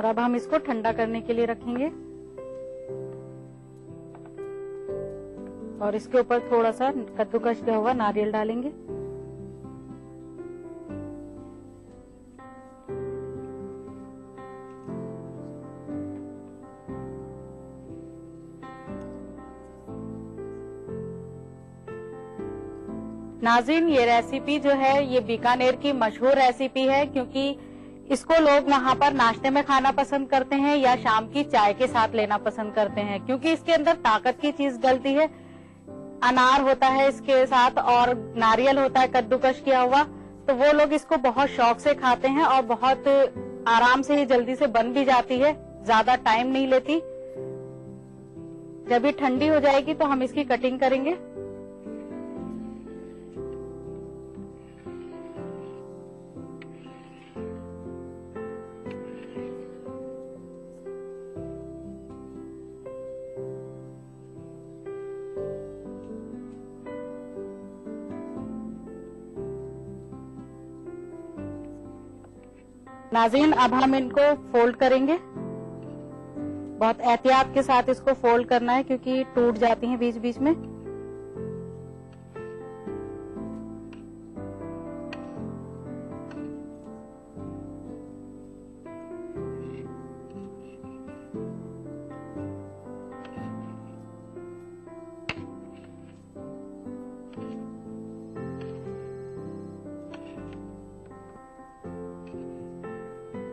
और अब हम इसको ठंडा करने के लिए रखेंगे और इसके ऊपर थोड़ा सा कद्दूकस किया हुआ नारियल डालेंगे। नाज़रीन, ये रेसिपी जो है ये बीकानेर की मशहूर रेसिपी है, क्योंकि इसको लोग वहाँ पर नाश्ते में खाना पसंद करते हैं या शाम की चाय के साथ लेना पसंद करते हैं, क्योंकि इसके अंदर ताकत की चीज डलती है। अनार होता है इसके साथ और नारियल होता है कद्दूकस किया हुआ, तो वो लोग इसको बहुत शौक से खाते हैं और बहुत आराम से ये जल्दी से बन भी जाती है, ज्यादा टाइम नहीं लेती। जब ये ठंडी हो जाएगी तो हम इसकी कटिंग करेंगे। नाज़रीन, अब हम इनको फोल्ड करेंगे। बहुत एहतियात के साथ इसको फोल्ड करना है, क्योंकि टूट जाती हैं बीच बीच में।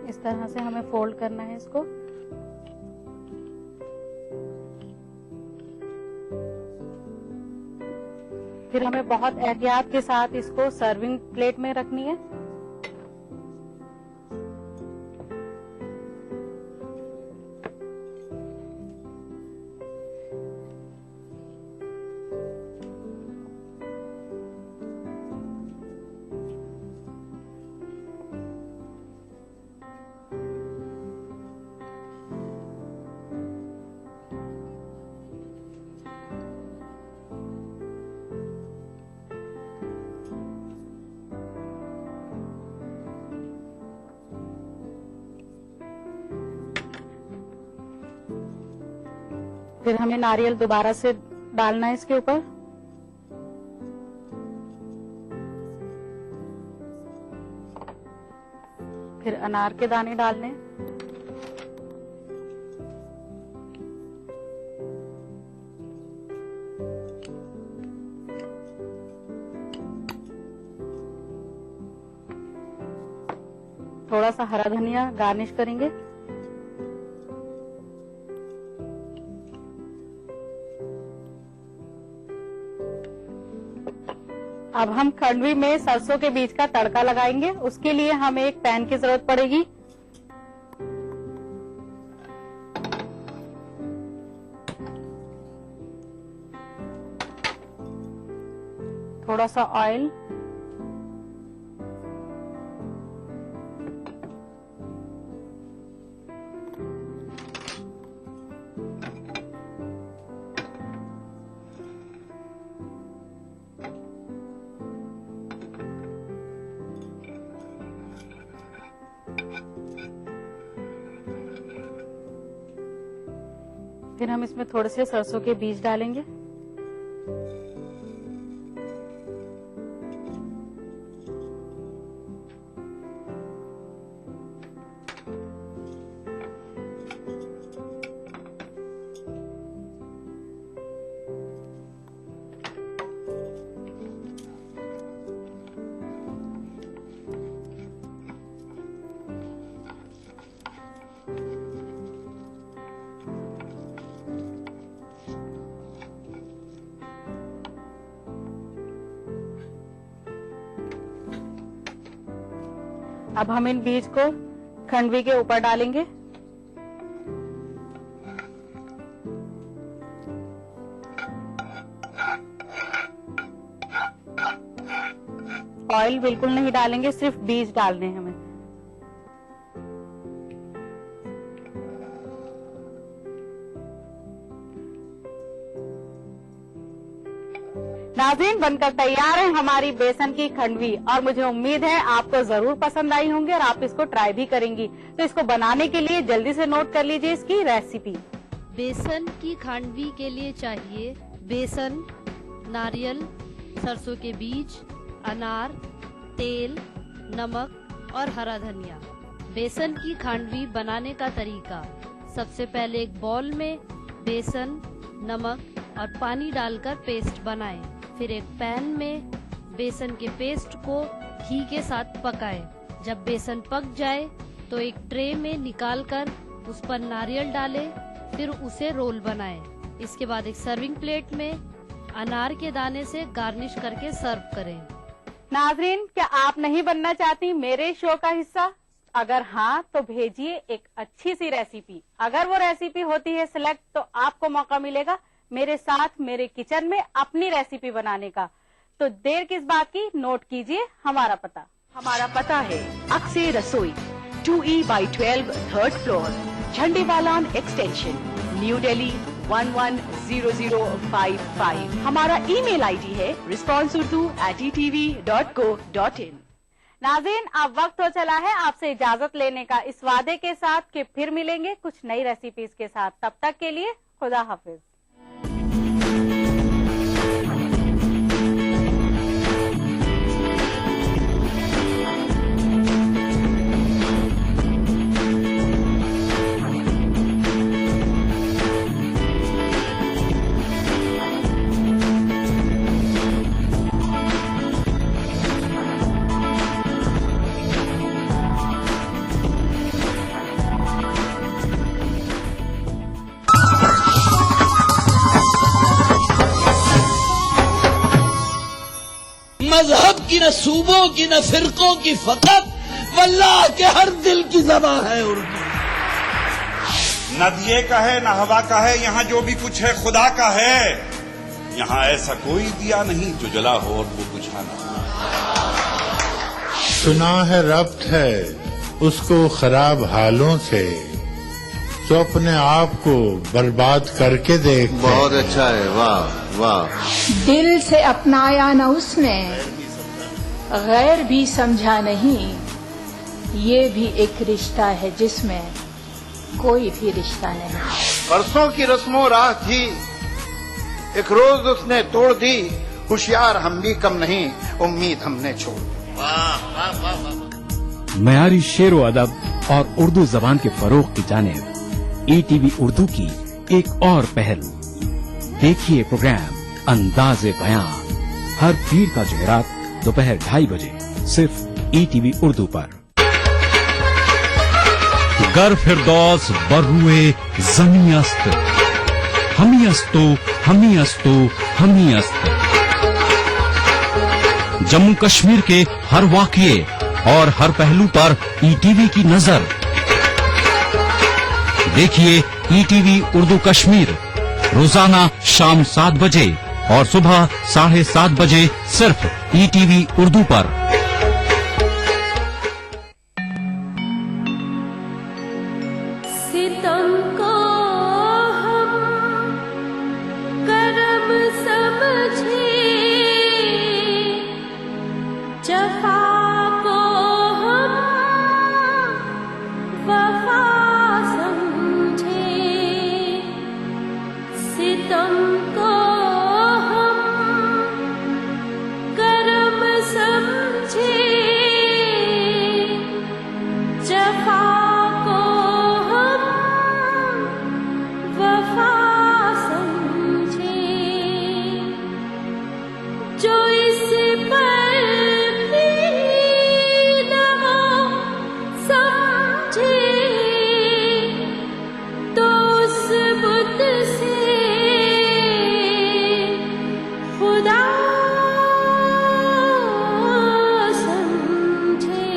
इस तरह से हमें फोल्ड करना है इसको। फिर हमें बहुत एहतियात के साथ इसको सर्विंग प्लेट में रखनी है। फिर हमें नारियल दोबारा से डालना है इसके ऊपर। फिर अनार के दाने डालने हैं। थोड़ा सा हरा धनिया गार्निश करेंगे। अब हम खंडवी में सरसों के बीज का तड़का लगाएंगे। उसके लिए हमें एक पैन की जरूरत पड़ेगी। थोड़ा सा ऑयल, फिर हम इसमें थोड़े से सरसों के बीज डालेंगे। अब हम इन बीज को खंडवी के ऊपर डालेंगे। ऑयल बिल्कुल नहीं डालेंगे, सिर्फ बीज डालने हैं हमें। नाज़रीन, बनकर तैयार है हमारी बेसन की खंडवी और मुझे उम्मीद है आपको जरूर पसंद आई होंगी और आप इसको ट्राई भी करेंगी। तो इसको बनाने के लिए जल्दी से नोट कर लीजिए इसकी रेसिपी। बेसन की खांडवी के लिए चाहिए बेसन, नारियल, सरसों के बीज, अनार, तेल, नमक और हरा धनिया। बेसन की खांडवी बनाने का तरीका: सबसे पहले एक बाउल में बेसन, नमक और पानी डालकर पेस्ट बनाएं। फिर एक पैन में बेसन के पेस्ट को घी के साथ पकाएं। जब बेसन पक जाए तो एक ट्रे में निकालकर उस पर नारियल डालें, फिर उसे रोल बनाएं। इसके बाद एक सर्विंग प्लेट में अनार के दाने से गार्निश करके सर्व करें। नाज़रीन, क्या आप नहीं बनना चाहती मेरे शो का हिस्सा? अगर हाँ तो भेजिए एक अच्छी सी रेसिपी। अगर वो रेसिपी होती है सिलेक्ट तो आपको मौका मिलेगा मेरे साथ मेरे किचन में अपनी रेसिपी बनाने का। तो देर किस बात की, नोट कीजिए हमारा पता। हमारा पता है अक्से रसोई, 2E/12 3rd floor, Jhandewalan extension, new Delhi 110055। हमारा ईमेल आईडी है responseurdu@etv.co.in। नाज़रीन, अब वक्त हो चला है आपसे इजाजत लेने का, इस वादे के साथ कि फिर मिलेंगे कुछ नई रेसिपीज के साथ। तब तक के लिए खुदा हाफिज। मजहब की न सूबों की न फिरकों की फकत वल्लाह के हर दिल की ज़बान है उर्दू। न दिए का है न हवा का है, यहाँ जो भी कुछ है खुदा का है। यहाँ ऐसा कोई दिया नहीं जो जला हो और वो बुझा ना। सुना है रब्त है उसको खराब हालों से, तो अपने आप को बर्बाद करके देख। बहुत अच्छा है, वाह वाह। दिल से अपनाया न उसने, गैर भी समझा नहीं। ये भी एक रिश्ता है जिसमें कोई भी रिश्ता नहीं। परसों की रस्मों राह थी, एक रोज उसने तोड़ दी। होशियार हम भी कम नहीं, उम्मीद हमने छोड़ दी। मयारी शेरो अदब और उर्दू जबान के फरोग की जानिब ETV उर्दू की एक और पहल। देखिए प्रोग्राम अंदाज़े बयां हर पीर का जुमेरात दोपहर 2:30 बजे सिर्फ ETV उर्दू पर। गर फिरदौस बर्रुए ज़मी अस्त, हमी अस्तो हमी अस्तो हमी अस्त। जम्मू कश्मीर के हर वाक़ये और हर पहलू पर ETV की नजर। देखिए ETV उर्दू कश्मीर रोजाना शाम 7 बजे और सुबह 7:30 बजे सिर्फ ETV उर्दू पर। सितम को हम करम समझे, जफा को हम वफा समझे। सितम को हम करम समझे, जफा को हम वफा समझे। जो इस पर भी न हो समझे, तो उस बुत से खुदा समझे।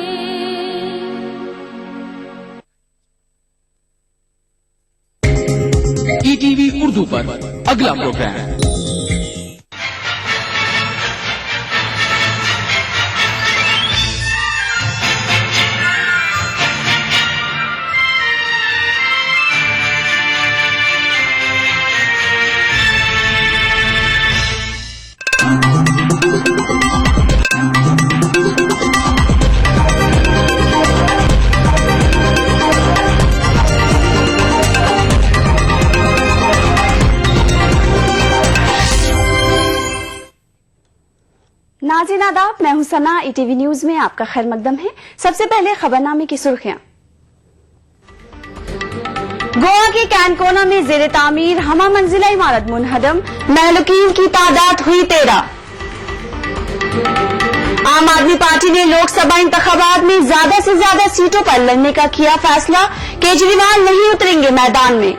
ETV उर्दू पर अगला प्रोग्राम। नाज़रीन आदाब, मैं हूं सना। ईटीवी न्यूज में आपका खैर मकदम है। सबसे पहले खबरनामे की सुर्खियां। गोवा के कैनकोना में जेर तामीर हमा मंजिला इमारत मुनहदम, महलुकीन की तादाद हुई 13। आम आदमी पार्टी ने लोकसभा इंतखाबात में ज्यादा से ज्यादा सीटों पर लड़ने का किया फैसला, केजरीवाल नहीं उतरेंगे मैदान में।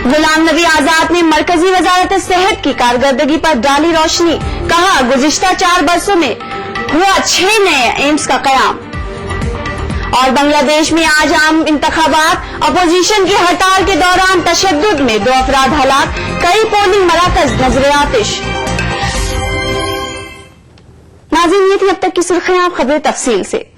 गुलाम नबी आजाद ने मरकजी वजारत सेहत की कारकर्दगी पर डाली रोशनी, कहा गुज़िश्ता 4 बरसों में हुआ 6 नए एम्स का कयाम। और बांग्लादेश में आज आम इंतखाबात, अपोजिशन की हड़ताल के दौरान तशद्दुद में 2 अफराद हलाक, कई पोलिंग मराकज नजर आतिश। नाज़रीन, ये थी अब तक की सुर्खियां। अब खबरें तफसील से।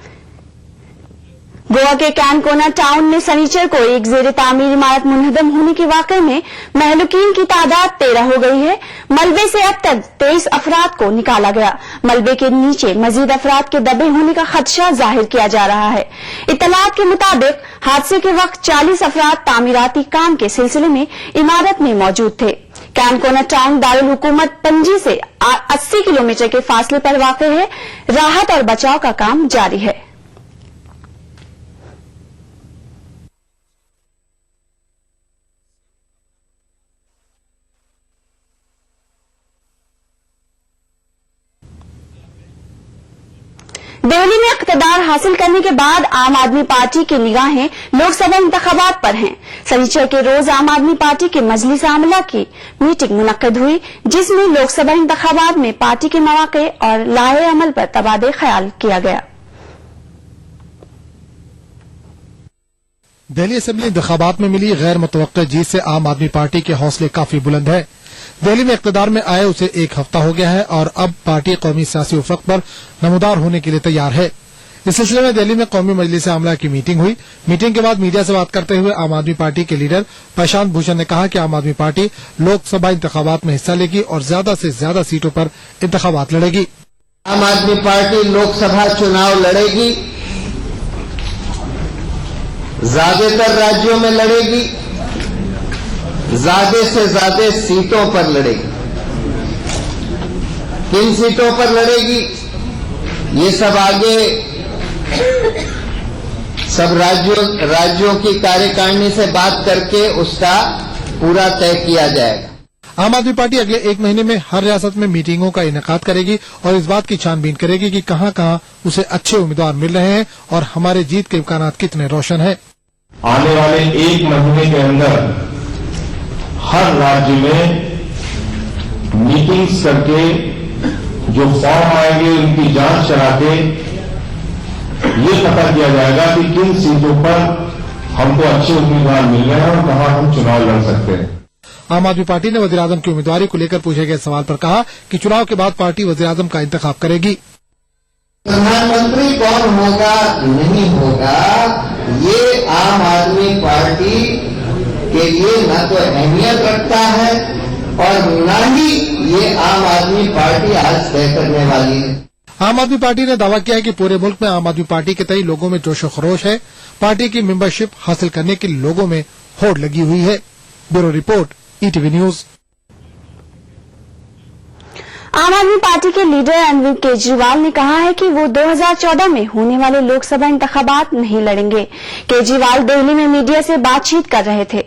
गोवा के कैनकोना टाउन में सनीचर को एक जेर तामीर इमारत मुनहदम होने के वाकये में महलुकीन की तादाद 13 हो गई है। मलबे से अब तक 23 अफराद को निकाला गया। मलबे के नीचे मजीद अफराद के दबे होने का खदशा जाहिर किया जा रहा है। इत्तलात के मुताबिक हादसे के वक्त 40 अफराद तामीराती काम के सिलसिले में इमारत में मौजूद थे। कैनकोना टाउन दारुल हुकूमत पणजी से 80 किलोमीटर के फासले पर वाक़ है। राहत और बचाव का काम जारी है। दिल्ली में इक़्तिदार हासिल करने के बाद आम आदमी पार्टी की निगाहें लोकसभा इंतखाबात पर हैं। शनिचर के रोज आम आदमी पार्टी के मजलिस आमला की मीटिंग मुनक्किद हुई, जिसमें लोकसभा इंतखाबात में पार्टी के मौक़े और लाहे अमल पर तबादले ख्याल किया गया। दिल्ली असेंबली इंतखाबात में मिली गैर मुतवक्किआ जीत से आम आदमी पार्टी के हौसले काफी बुलंद है। दिल्ली में इक़्तिदार में आए उसे 1 हफ्ता हो गया है और अब पार्टी कौमी सियासी उफ़क़ पर नमूदार होने के लिए तैयार है। इस सिलसिले में दिल्ली में कौमी मजलिस आमला की मीटिंग हुई। मीटिंग के बाद मीडिया से बात करते हुए आम आदमी पार्टी के लीडर प्रशांत भूषण ने कहा कि आम आदमी पार्टी लोकसभा इंतखाबात में हिस्सा लेगी और ज्यादा से ज्यादा सीटों पर इंतखाबात लड़ेगी। आम आदमी पार्टी लोकसभा चुनाव लड़ेगी, ज्यादातर राज्यों में लड़ेगी, ज्यादा से ज्यादा सीटों पर लड़ेगी। किन सीटों पर लड़ेगी ये सब आगे सब राज्यों की कार्यकारिणी से बात करके उसका पूरा तय किया जाएगा। आम आदमी पार्टी अगले 1 महीने में हर रियासत में मीटिंगों का इनेकाद करेगी और इस बात की छानबीन करेगी कि कहां कहां उसे अच्छे उम्मीदवार मिल रहे हैं और हमारे जीत के इम्कानात कितने रोशन हैं। आने वाले 1 महीने के अंदर हर राज्य में मीटिंग्स करके जो फॉर्म आएंगे उनकी जांच करा के ये पता किया जाएगा कि किन सीटों पर हमको अच्छे उम्मीदवार मिल रहे हैं और कहां हम चुनाव लड़ सकते हैं। आम आदमी पार्टी ने वज़ीर आज़म की उम्मीदवारी को लेकर पूछे गए सवाल पर कहा कि चुनाव के बाद पार्टी वज़ीर आज़म का इंतखाब करेगी। प्रधानमंत्री कौन होगा नहीं होगा ये आम आदमी पार्टी के लिए न तो अहमियत रखता है और न ही ये आम आदमी पार्टी आज तय करने वाली है। आम आदमी पार्टी ने दावा किया है कि पूरे मुल्क में आम आदमी पार्टी के तई लोगों में जोश खरोश है। पार्टी की मेंबरशिप हासिल करने के लिए लोगों में होड़ लगी हुई है। Bureau report, ETV news. आम आदमी पार्टी के लीडर अरविंद केजरीवाल ने कहा है कि वो 2014 में होने वाले लोकसभा इंतखाबात नहीं लड़ेंगे। केजरीवाल दिल्ली में मीडिया से बातचीत कर रहे थे।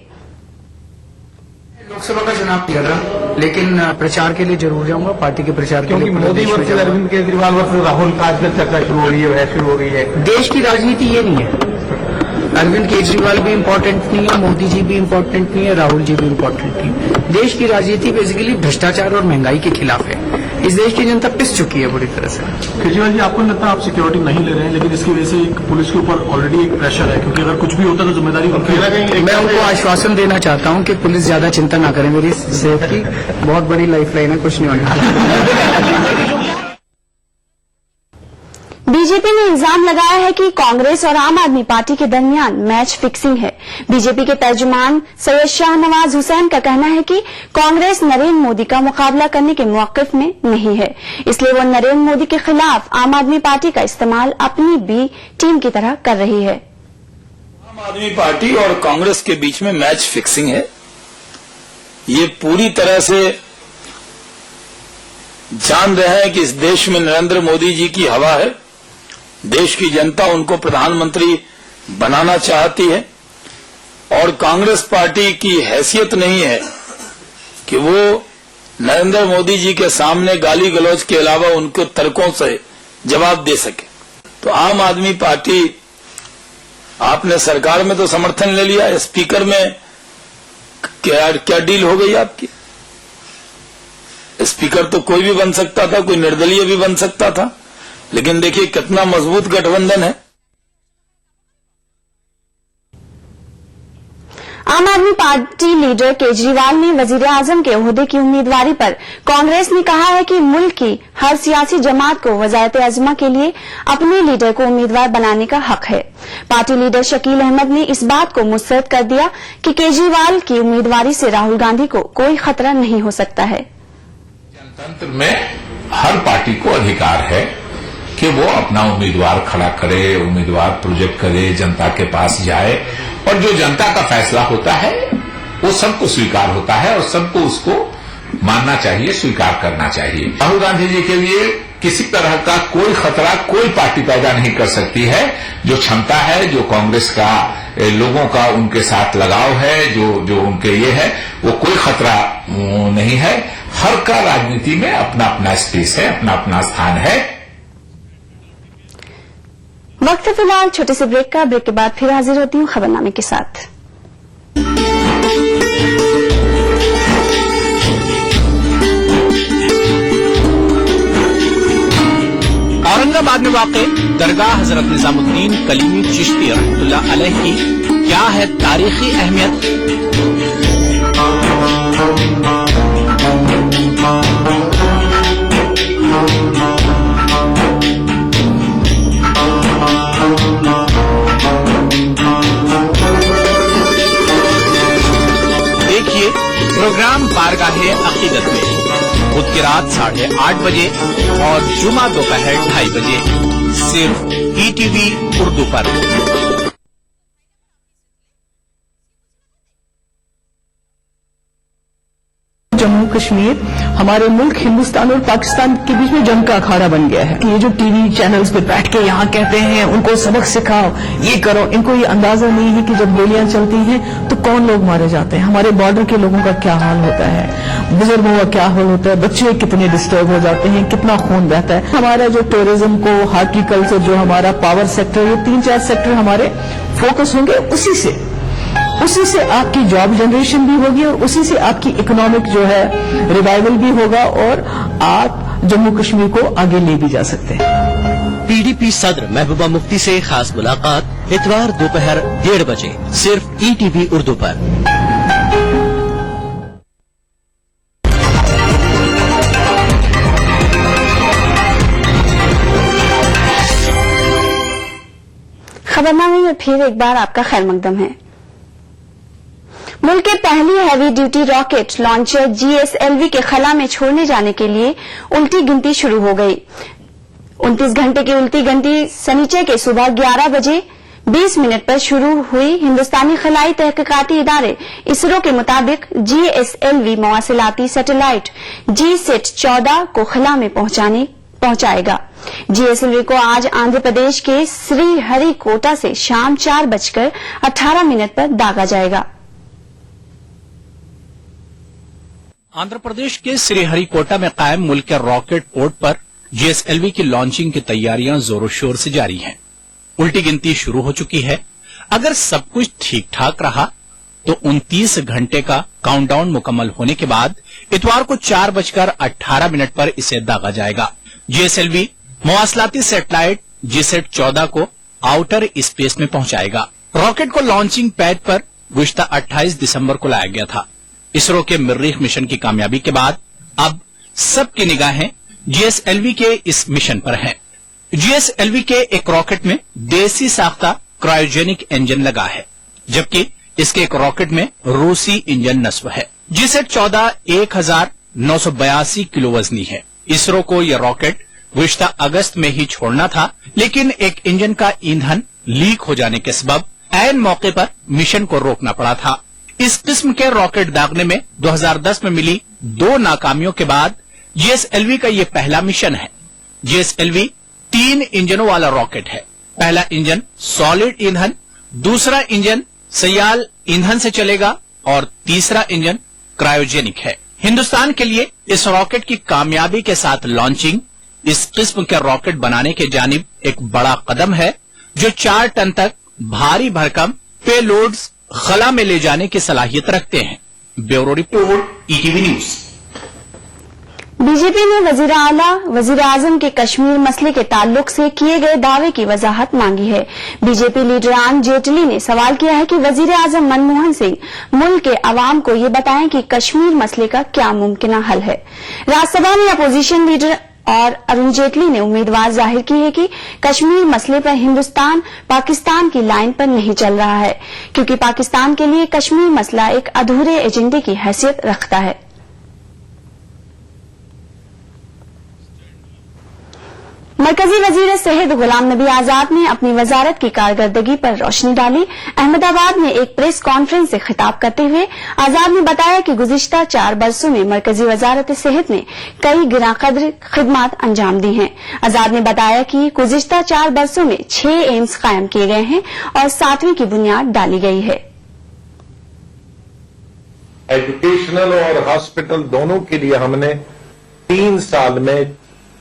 लोकसभा का चुनाव लड़ रहा, लेकिन प्रचार के लिए जरूर जाऊंगा, पार्टी के प्रचार के लिए। क्योंकि मोदी वर्सेस अरविंद केजरीवाल वर्सेस राहुल का आजकल चर्चा शुरू हो रही है। देश की राजनीति ये नहीं है। अरविंद केजरीवाल भी इम्पोर्टेंट नहीं है, मोदी जी भी इम्पोर्टेंट नहीं है, राहुल जी भी इम्पोर्टेंट नहीं है। देश की राजनीति बेसिकली भ्रष्टाचार और महंगाई के खिलाफ है। इस देश की जनता पिस चुकी है बुरी तरह से। केजरीवाल जी, आपको लगता है आप सिक्योरिटी नहीं ले रहे हैं, लेकिन इसकी वजह से एक पुलिस के ऊपर ऑलरेडी एक प्रेशर है, क्योंकि अगर कुछ भी होता तो जिम्मेदारी मैं उनको आश्वासन देना चाहता हूं कि पुलिस ज्यादा चिंता ना करें मेरी सेहत की। बहुत बड़ी लाइफ लाइन है, कुछ नहीं होने। बीजेपी ने इल्जाम लगाया है कि कांग्रेस और आम आदमी पार्टी के दरमियान मैच फिक्सिंग है। बीजेपी के तर्जुमान सैयद शाहनवाज हुसैन का कहना है कि कांग्रेस नरेंद्र मोदी का मुकाबला करने के मौक़िफ में नहीं है, इसलिए वो नरेंद्र मोदी के खिलाफ आम आदमी पार्टी का इस्तेमाल अपनी बी टीम की तरह कर रही है। आम आदमी पार्टी और कांग्रेस के बीच में मैच फिक्सिंग है। ये पूरी तरह से जान रहे हैं कि इस देश में नरेंद्र मोदी जी की हवा है। देश की जनता उनको प्रधानमंत्री बनाना चाहती है और कांग्रेस पार्टी की हैसियत नहीं है कि वो नरेंद्र मोदी जी के सामने गाली गलौज के अलावा उनके तर्कों से जवाब दे सके। तो आम आदमी पार्टी, आपने सरकार में तो समर्थन ले लिया, स्पीकर में क्या डील हो गई आपकी? स्पीकर तो कोई भी बन सकता था, कोई निर्दलीय भी बन सकता था, लेकिन देखिए कितना मजबूत गठबंधन है। आम आदमी पार्टी लीडर केजरीवाल ने वजीर आजम के ओहदे की उम्मीदवारी पर कांग्रेस ने कहा है कि मुल्क की हर सियासी जमात को वजायत अजमा के लिए अपने लीडर को उम्मीदवार बनाने का हक है। पार्टी लीडर शकील अहमद ने इस बात को मुस्तरद कर दिया कि केजरीवाल की उम्मीदवारी से राहुल गांधी को कोई खतरा नहीं हो सकता है। जनतंत्र में हर पार्टी को अधिकार है कि वो अपना उम्मीदवार खड़ा करे, उम्मीदवार प्रोजेक्ट करे, जनता के पास जाए और जो जनता का फैसला होता है वो सबको स्वीकार होता है और सबको उसको मानना चाहिए, स्वीकार करना चाहिए। राहुल गांधी जी के लिए किसी तरह का कोई खतरा कोई पार्टी पैदा नहीं कर सकती है। जो क्षमता है, जो कांग्रेस का लोगों का उनके साथ लगाव है, जो उनके ये है, वो कोई खतरा नहीं है। हर का राजनीति में अपना अपना स्पेस है, अपना अपना स्थान है। वक्त है फिलहाल छोटे से ब्रेक का। ब्रेक के बाद फिर हाजिर होती हूँ खबरनामे के साथ। औरंगाबाद में वाक़े दरगाह हजरत निजामुद्दीन कलीमी चिश्ती रहमतुल्लाह अलैह की क्या है तारीखी अहमियत? देखिए प्रोग्राम बारगाहे अकीदत में बुध की रात 8:30 बजे और जुमा दोपहर 2:30 बजे सिर्फ ETV उर्दू पर। जम्मू कश्मीर हमारे मुल्क हिंदुस्तान और पाकिस्तान के बीच में जंग का अखाड़ा बन गया है। ये जो टीवी चैनल्स पे बैठ के यहाँ कहते हैं उनको सबक सिखाओ, ये करो, इनको ये अंदाजा नहीं है कि जब गोलियां चलती हैं तो कौन लोग मारे जाते हैं, हमारे बॉर्डर के लोगों का क्या हाल होता है, बुजुर्गों का क्या हाल होता है, बच्चे कितने डिस्टर्ब हो जाते हैं, कितना खून बहता है। हमारा जो टूरिज्म को, हॉर्टिकल्चर, जो हमारा पावर सेक्टर, ये 3-4 सेक्टर हमारे फोकस होंगे, उसी से आपकी जॉब जनरेशन भी होगी और उसी से आपकी इकोनॉमिक जो है रिवाइवल भी होगा और आप जम्मू कश्मीर को आगे ले भी जा सकते हैं। PDP सदर महबूबा मुफ्ती से खास मुलाकात इतवार दोपहर 1:30 बजे सिर्फ ETV उर्दू पर। खबरनामे में फिर एक बार आपका खैर मकदम है। मुल्क के पहली heavy duty rocket launcher GSLV के खला में छोड़ने जाने के लिए उल्टी गिनती शुरू हो गई। 29 घंटे की उल्टी गिनती शनिचर के सुबह 11 बजे 20 मिनट पर शुरू हुई। हिंदुस्तानी खलाई तहकीकाती इदारे इसरो के मुताबिक GSLV मवासिलाती सैटेलाइट GSAT-14 को खला में पहुंचाएगा। GSLV को आज आंध्र प्रदेश के श्रीहरिकोटा से शाम 4:18 पर दागा जाएगा। आंध्र प्रदेश के श्रीहरिकोटा में कायम मुल्क के रॉकेट पोर्ट पर GSLV की लॉन्चिंग की तैयारियां जोरों शोर से जारी हैं। उल्टी गिनती शुरू हो चुकी है। अगर सब कुछ ठीक ठाक रहा तो 29 घंटे का काउंटडाउन मुकम्मल होने के बाद इतवार को 4:18 पर इसे दागा जाएगा। GSLV मवासलाती सैटेलाइट GSAT-14 को आउटर स्पेस में पहुंचाएगा। रॉकेट को लॉन्चिंग पैड पर गुज़िश्ता 28 दिसंबर को लाया गया था। इसरो के मरीख मिशन की कामयाबी के बाद अब सबकी निगाहें GSLV के इस मिशन पर हैं। GSLV के एक रॉकेट में देसी साख्ता क्रायोजेनिक इंजन लगा है, जबकि इसके एक रॉकेट में रूसी इंजन नस्ब है। GSAT-14 1982 किलो वजनी है। इसरो को यह रॉकेट गुज़िश्ता अगस्त में ही छोड़ना था, लेकिन एक इंजन का ईंधन लीक हो जाने के सबब ऐन मौके पर मिशन को रोकना पड़ा था। इस किस्म के रॉकेट दागने में 2010 में मिली 2 नाकामियों के बाद जीएसएलवी का यह पहला मिशन है। जीएसएलवी 3 इंजनों वाला रॉकेट है। पहला इंजन सॉलिड ईंधन, दूसरा इंजन सयाल ईंधन से चलेगा और तीसरा इंजन क्रायोजेनिक है। हिंदुस्तान के लिए इस रॉकेट की कामयाबी के साथ लॉन्चिंग इस किस्म के रॉकेट बनाने के जानिब एक बड़ा कदम है, जो 4 टन तक भारी भरकम पेलोड्स खला में ले जाने की सलाहियत रखते हैं। Bureau report, ETV news. BJP ने वजीर आला वजीर आजम के कश्मीर मसले के ताल्लुक से किए गए दावे की वजाहत मांगी है। बीजेपी लीडर अरुण जेटली ने सवाल किया है कि वजीर आजम मनमोहन सिंह मुल्क के अवाम को ये बताएं कि कश्मीर मसले का क्या मुमकिन हल है। राज्यसभा में अपोजिशन लीडर और अरुण जेटली ने उम्मीदवार जाहिर की है कि कश्मीर मसले पर हिंदुस्तान पाकिस्तान की लाइन पर नहीं चल रहा है, क्योंकि पाकिस्तान के लिए कश्मीर मसला एक अधूरे एजेंडे की हैसियत रखता है। मरकजी वजीर सेहत गुलाम नबी आजाद ने अपनी वजारत की कारकर्दगी पर रोशनी डाली। अहमदाबाद में एक प्रेस कॉन्फ्रेंस से खिताब करते हुए आजाद ने बताया कि गुज़िश्ता 4 बरसों में मरकजी वजारत सेहत ने कई गिराकद्र खिदमात अंजाम दी हैं। आजाद ने बताया कि गुज़िश्ता 4 बरसों में 6 एम्स कायम किए गए हैं और 7वीं की बुनियाद डाली गई है। एजुकेशनल और हॉस्पिटल दोनों के लिए हमने 3 साल में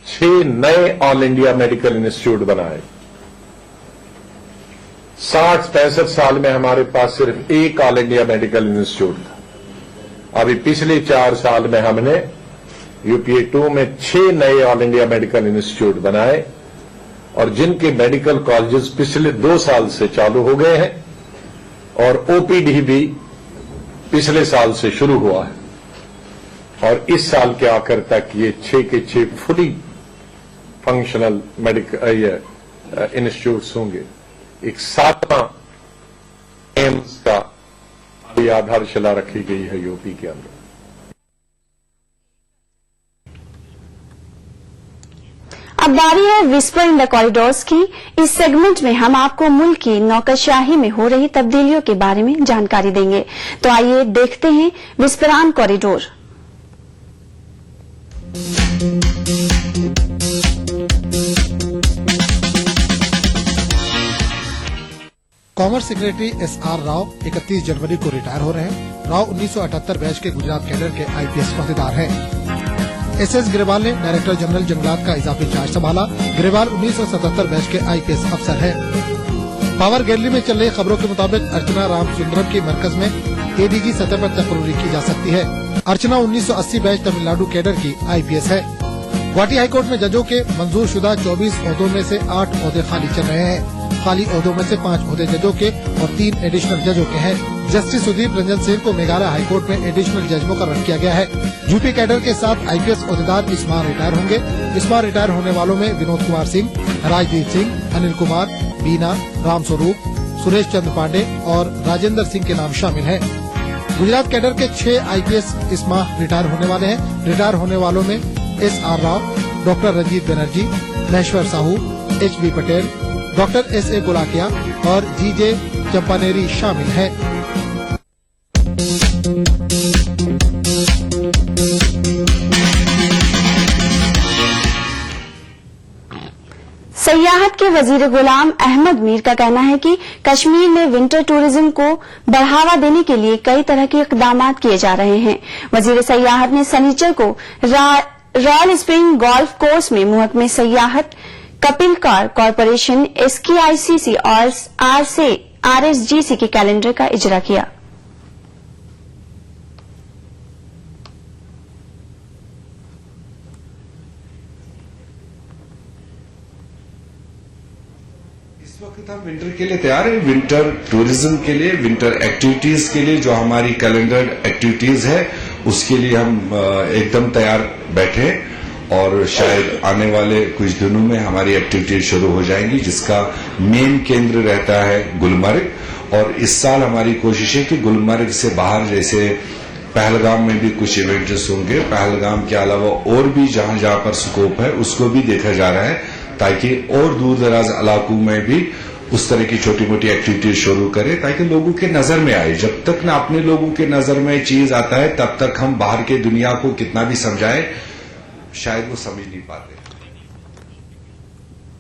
6 नए ऑल इंडिया मेडिकल इंस्टीट्यूट बनाए। 60-65 साल में हमारे पास सिर्फ 1 ऑल इंडिया मेडिकल इंस्टीट्यूट था। अभी पिछले 4 साल में हमने यूपीए 2 में 6 नए ऑल इंडिया मेडिकल इंस्टीट्यूट बनाए और जिनके मेडिकल कॉलेजेस पिछले 2 साल से चालू हो गए हैं और ओपीडी भी पिछले साल से शुरू हुआ है और इस साल के आखिर तक ये 6 के 6 फुली फंक्शनल मेडिकल इंस्टीट्यूट्स होंगे। एक 7वां एम्स का आधारशिला रखी गई है यूपी के अंदर। अब बारी है विस्पर इन द कॉरिडोर्स की। इस सेगमेंट में हम आपको मुल्क की नौकरशाही में हो रही तब्दीलियों के बारे में जानकारी देंगे। तो आइए देखते हैं whisper on corridor. Commerce secretary SR Rao 31 जनवरी को रिटायर हो रहे हैं। राव 1978 बैच के गुजरात कैडर के आईपीएस पदवीधर हैं। एसएस ग्रेवाल ने डायरेक्टर जनरल जंगलात का इजाफी चार्ज संभाला। ग्रेवाल 1977 बैच के आईपीएस अफसर हैं। पावर गैलरी में चल रही खबरों के मुताबिक अर्चना रामचंद्रन के मरकज में एडीजी सतह पर तकरीरी की जा सकती है। अर्चना 1980 बैच तमिलनाडु कैडर की आईपीएस है। गुवाहाटी हाईकोर्ट में जजों के मंजूर शुदा 24 ओहदों में से 8 ओहदे खाली चल रहे हैं। खाली ओहदों में से 5 ओहदे जजों के और 3 एडिशनल जजों के हैं। जस्टिस सुदीप रंजन सिंह को मेघालय हाईकोर्ट में एडिशनल जज मुकर्रर किया गया है। यूपी कैडर के 7 आईपीएस ओहदेदार इस माह रिटायर होंगे। इस माह रिटायर होने वालों में विनोद कुमार सिंह, राजदीप सिंह, अनिल कुमार, बीना, रामस्वरूप, सुरेश चंद्र पांडे और राजेंद्र सिंह के नाम शामिल हैं। गुजरात कैडर के 6 आईपीएस इस माह रिटायर होने वाले हैं। रिटायर होने वालों में SR Rao, doctor Ranjit Banerjee, Maheshwar Sahu, HB Patel, doctor SA Gulakia और जीजे चंपानेरी शामिल हैं। सयाहत के वजीर गुलाम अहमद मीर का कहना है कि कश्मीर में विंटर टूरिज्म को बढ़ावा देने के लिए कई तरह के इकदाम किए जा रहे हैं। वजीर सयाहत ने सनीचर को रॉयल स्प्रिंग गोल्फ कोर्स में महकमे सयाहत, कपिल कार कॉरपोरेशन, एसकेआईसीसी और आरएसजीसी के कैलेंडर का इजरा किया। इस वक्त हम विंटर के लिए तैयार हैं। विंटर टूरिज्म के लिए, विंटर एक्टिविटीज के लिए जो हमारी कैलेंडर एक्टिविटीज है उसके लिए हम एकदम तैयार बैठे और शायद आने वाले कुछ दिनों में हमारी एक्टिविटीज शुरू हो जाएंगी, जिसका मेन केंद्र रहता है गुलमर्ग। और इस साल हमारी कोशिश है कि गुलमर्ग से बाहर, जैसे पहलगाम में भी कुछ इवेंट्स होंगे, पहलगाम के अलावा और भी जहां जहां पर स्कोप है उसको भी देखा जा रहा है, ताकि और दूर दराज इलाकों में भी उस तरह की छोटी मोटी एक्टिविटीज शुरू करें, ताकि लोगों के नजर में आए। जब तक ना अपने लोगों के नजर में चीज आता है तब तक हम बाहर के दुनिया को कितना भी समझाएं शायद वो समझ नहीं पाते।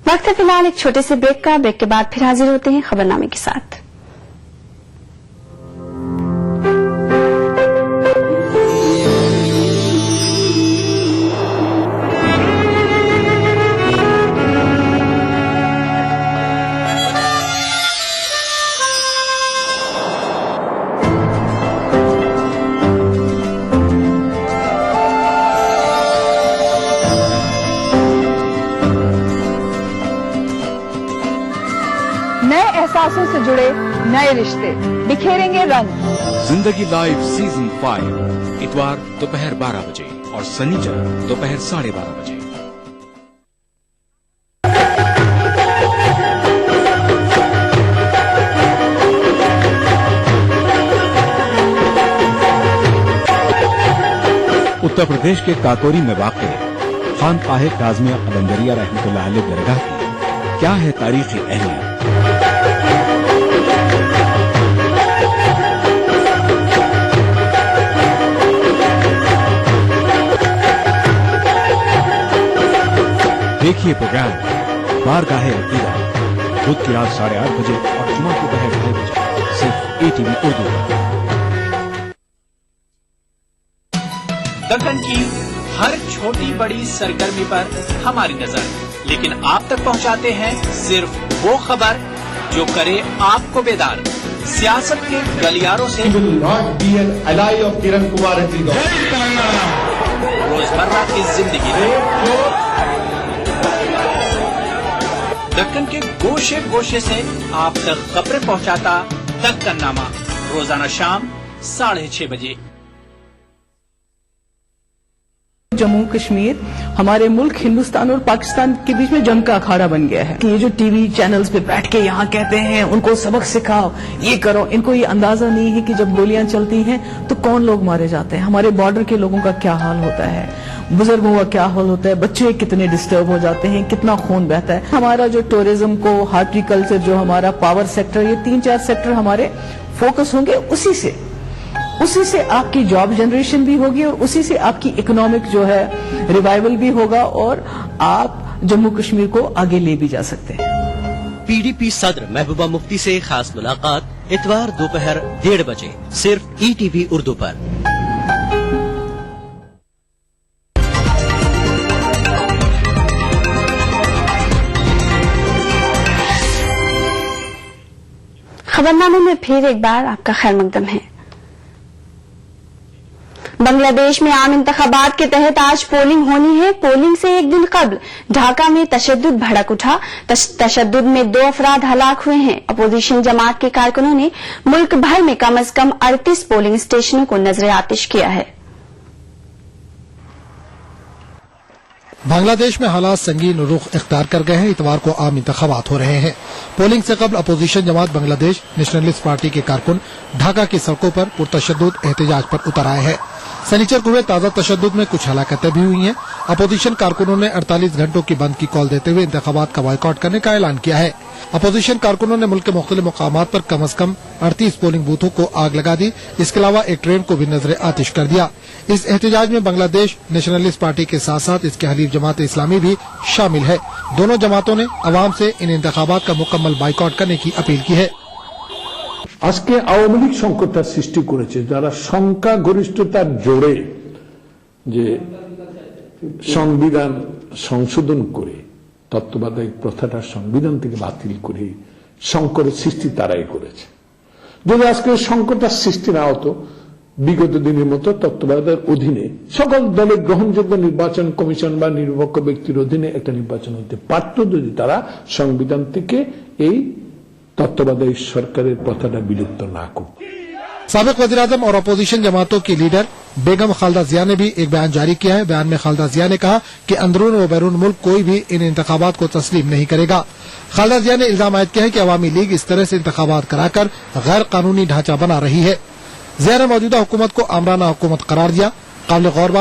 वक्त है फिलहाल एक छोटे से ब्रेक का। ब्रेक के बाद फिर हाजिर होते हैं खबरनामे के साथ। नए एहसासों से जुड़े नए रिश्ते बिखेरेंगे रंग। जिंदगी लाइव सीजन 5 इतवार दोपहर 12 बजे और शनिचर दोपहर 12:30 बजे। उत्तर प्रदेश के काकोरी में वाक़ खानकाह काज़मिया कलंदरिया रहमतुल्लाह अलैह दरगाह की क्या है तारीखी अहमियत। देखिए प्रोग्राम बारगाहे अकीदा बुध की रात 8:30 बजे और जुमा की दोपहर 2:30 बजे सिर्फ ATV उर्दू पर। दक्कन की हर छोटी बड़ी सरगर्मी पर हमारी नजर, लेकिन आप तक पहुंचाते हैं सिर्फ वो खबर जो करे आपको बेदार। सियासत के गलियारों से रोजमर्रा की जिंदगी दक्कन के गोशे गोशे से आप तक खबरें पहुंचाता दक्कननामा, रोजाना शाम 6:30 बजे। जम्मू कश्मीर हमारे मुल्क हिंदुस्तान और पाकिस्तान के बीच में जंग का अखाड़ा बन गया है कि ये जो टीवी चैनल्स पे बैठ के यहाँ कहते हैं उनको सबक सिखाओ, ये करो, इनको ये अंदाजा नहीं है कि जब गोलियां चलती हैं तो कौन लोग मारे जाते हैं, हमारे बॉर्डर के लोगों का क्या हाल होता है, बुजुर्गों का क्या हाल होता है, बच्चे कितने डिस्टर्ब हो जाते हैं, कितना खून बहता है। हमारा जो टूरिज्म को, हॉर्टिकल्चर, जो हमारा पावर सेक्टर, ये 3-4 सेक्टर हमारे फोकस होंगे, उसी से आपकी जॉब जनरेशन भी होगी और उसी से आपकी इकोनॉमिक जो है रिवाइवल भी होगा और आप जम्मू कश्मीर को आगे ले भी जा सकते हैं। PDP सदर महबूबा मुफ्ती से खास मुलाकात इतवार दोपहर 1:30 बजे सिर्फ ETV उर्दू पर। खबरनामे में फिर एक बार आपका खैर मकदम है। बांग्लादेश में आम इंतखाबात के तहत आज पोलिंग होनी है। पोलिंग से एक दिन कबल ढाका में तशद्दुद भड़क उठा। तशद्दुद में 2 अफराद हलाक हुए हैं। अपोजिशन जमात के कारकुनों ने मुल्क भर में कम से कम 38 पोलिंग स्टेशनों को नजर आतिश किया है। बांग्लादेश में हालात संगीन रुख इख्तियार कर गए हैं। इतवार को आम इंतखाबात हो रहे हैं। पोलिंग से कबल अपोजिशन जमात बांग्लादेश नेशनलिस्ट पार्टी के कारकुन ढाका की सड़कों पर पुरतशद्दुद एहतजाज पर उतर आए हैं। सनीचर को हुए ताजा तशद्दुद में कुछ हलाकतें भी हुई हैं। अपोजिशन कारकुनों ने 48 घंटों की बंद की कॉल देते हुए इंतखाबात का बॉयकॉट करने का ऐलान किया है। अपोजिशन कारकुनों ने मुल्क के मुख्तलिफ मुकामात पर कम से कम 38 पोलिंग बूथों को आग लगा दी। इसके अलावा एक ट्रेन को भी नजर आतिश कर दिया। इस एहतजाज में बांग्लादेश नेशनलिस्ट पार्टी के साथ साथ इसके हलीफ जमात इस्लामी भी शामिल है। दोनों जमातों ने अवाम से इन इंतखाबात का मुकम्मल बॉयकॉट करने की अपील की है। আজকে আওয়ামী লীগ সংকটটা সৃষ্টি করেছে যারা সংখ্যাগরিষ্ঠতার জোরে যে সংবিধান সংশোধন করে তত্ত্বাবধায়ক প্রথাটা সংবিধান থেকে বাতিল করে সংকটের সৃষ্টি তারাই করেছে। যদি আজকে সংকটটা সৃষ্টি না হতো বিগত দিনের মতো তত্ত্বাবধায়কের অধীনে সকল দলের গ্রহণযোগ্য নির্বাচন কমিশন বা নিরপেক্ষ ব্যক্তির অধীনে একটা নির্বাচন হতে পারত যদি তারা সংবিধান থেকে এই तत्वावधायक सरकारेर प्रथाटा विलुप्त ना कर। साबिक वज़ीर-ए-आज़म और अपोजिशन जमातों की लीडर बेगम खालिदा जिया ने भी एक बयान जारी किया है। बयान में खालिदा जिया ने कहा कि अंदरून व बैरून मुल्क कोई भी इन इंतखाबात को तस्लीम नहीं करेगा। खालिदा जिया ने इल्जाम आयद किया है कि अवामी लीग इस तरह से इंतखाबात कराकर गैर कानूनी ढांचा बना रही है। जिया ने मौजूदा हुकूमत को आमराना हुकूमत करार दिया। काबिल गौर